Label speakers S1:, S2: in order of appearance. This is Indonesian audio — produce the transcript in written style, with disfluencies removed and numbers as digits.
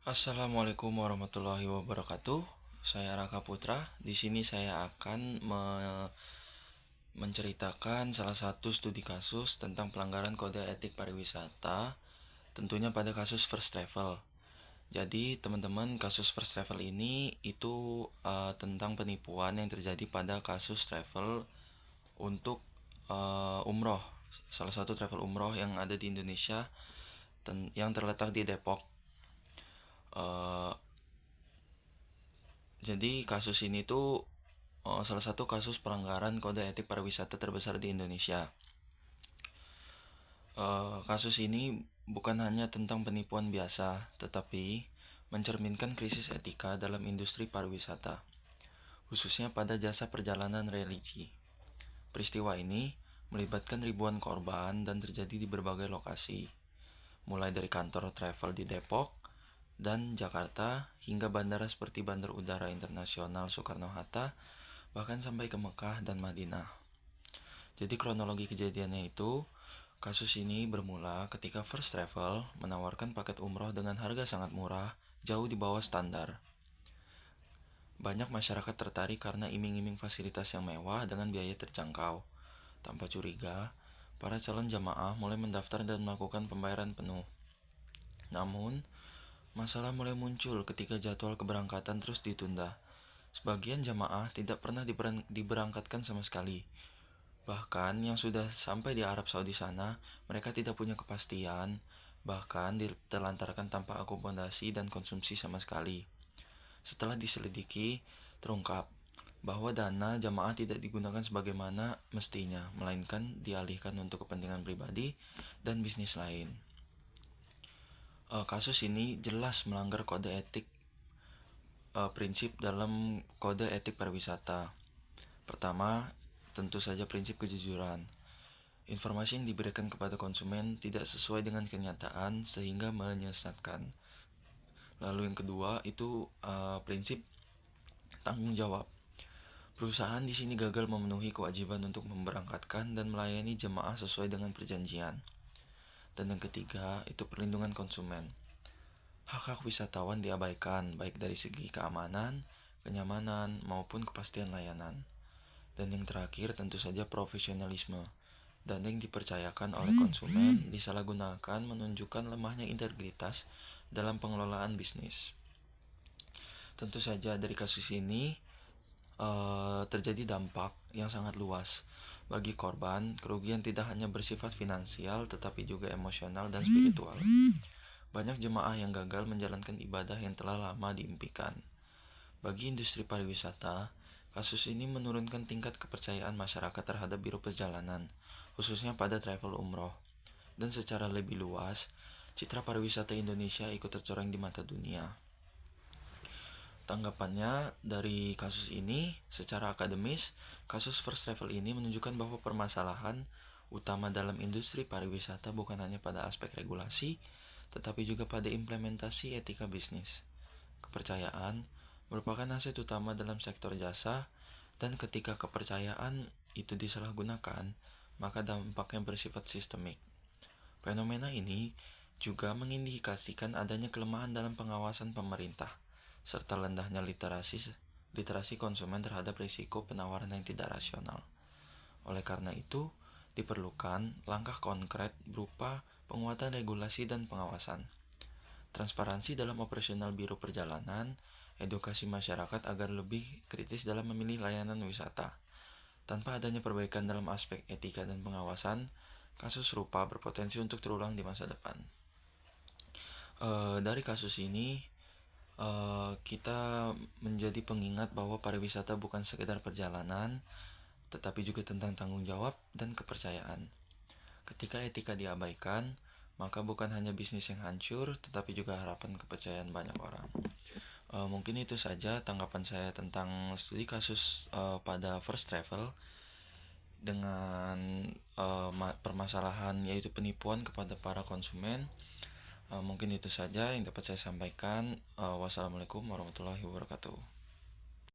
S1: Assalamualaikum warahmatullahi wabarakatuh. Saya Raka Putra. Di sini saya akan menceritakan salah satu studi kasus tentang pelanggaran kode etik pariwisata, tentunya pada kasus First Travel. Jadi, teman-teman, kasus First Travel ini itu tentang penipuan yang terjadi pada kasus travel untuk umroh. Salah satu travel umroh yang ada di Indonesia yang terletak di Depok. Eh, Jadi kasus ini tuh salah satu kasus pelanggaran kode etik pariwisata terbesar di Indonesia. Kasus ini bukan hanya tentang penipuan biasa, tetapi mencerminkan krisis etika dalam industri pariwisata, khususnya pada jasa perjalanan religi. Peristiwa ini melibatkan ribuan korban dan terjadi di berbagai lokasi, mulai dari kantor travel di Depok dan Jakarta hingga bandara seperti Bandar Udara Internasional Soekarno-Hatta, bahkan sampai ke Mekah dan Madinah. Jadi kronologi kejadiannya itu, kasus ini bermula ketika First Travel menawarkan paket umroh dengan harga sangat murah, jauh di bawah standar. Banyak masyarakat tertarik karena iming-iming fasilitas yang mewah dengan biaya terjangkau. Tanpa curiga, para calon jamaah mulai mendaftar dan melakukan pembayaran penuh. Namun, masalah mulai muncul ketika jadwal keberangkatan terus ditunda. Sebagian jamaah tidak pernah diberangkatkan sama sekali. Bahkan yang sudah sampai di Arab Saudi sana, mereka tidak punya kepastian, bahkan ditelantarkan tanpa akomodasi dan konsumsi sama sekali. Setelah diselidiki, terungkap bahwa dana jamaah tidak digunakan sebagaimana mestinya, melainkan dialihkan untuk kepentingan pribadi dan bisnis lain. Kasus ini jelas melanggar kode etik prinsip dalam kode etik pariwisata. Pertama, tentu saja prinsip kejujuran. Informasi yang diberikan kepada konsumen tidak sesuai dengan kenyataan sehingga menyesatkan. Lalu yang kedua itu prinsip tanggung jawab. Perusahaan di sini gagal memenuhi kewajiban untuk memberangkatkan dan melayani jemaah sesuai dengan perjanjian. Dan yang ketiga itu perlindungan konsumen. Hak-hak wisatawan diabaikan baik dari segi keamanan, kenyamanan, maupun kepastian layanan. Dan yang terakhir tentu saja profesionalisme. Dana yang dipercayakan oleh konsumen disalahgunakan menunjukkan lemahnya integritas dalam pengelolaan bisnis. Tentu saja dari kasus ini terjadi dampak yang sangat luas bagi korban. Kerugian tidak hanya bersifat finansial tetapi juga emosional dan spiritual. Banyak jemaah yang gagal menjalankan ibadah yang telah lama diimpikan. Bagi industri pariwisata, kasus ini menurunkan tingkat kepercayaan masyarakat terhadap biro perjalanan, khususnya pada travel umroh. Dan secara lebih luas, citra pariwisata Indonesia ikut tercoreng di mata dunia. Tanggapannya dari kasus ini, secara akademis, kasus First Travel ini menunjukkan bahwa permasalahan utama dalam industri pariwisata bukan hanya pada aspek regulasi, tetapi juga pada implementasi etika bisnis. Kepercayaan merupakan aset utama dalam sektor jasa, dan ketika kepercayaan itu disalahgunakan, maka dampaknya bersifat sistemik. Fenomena ini juga mengindikasikan adanya kelemahan dalam pengawasan pemerintah, serta rendahnya literasi konsumen terhadap risiko penawaran yang tidak rasional. Oleh karena itu, diperlukan langkah konkret berupa penguatan regulasi dan pengawasan, transparansi dalam operasional biro perjalanan, edukasi masyarakat agar lebih kritis dalam memilih layanan wisata. Tanpa adanya perbaikan dalam aspek etika dan pengawasan, kasus serupa berpotensi untuk terulang di masa depan. Dari kasus ini, kita menjadi pengingat bahwa pariwisata bukan sekedar perjalanan, tetapi juga tentang tanggung jawab dan kepercayaan. Ketika etika diabaikan, maka bukan hanya bisnis yang hancur, tetapi juga harapan kepercayaan banyak orang. Mungkin itu saja tanggapan saya tentang studi kasus pada First Travel dengan permasalahan yaitu penipuan kepada para konsumen. Mungkin itu saja yang dapat saya sampaikan. Wassalamualaikum warahmatullahi wabarakatuh.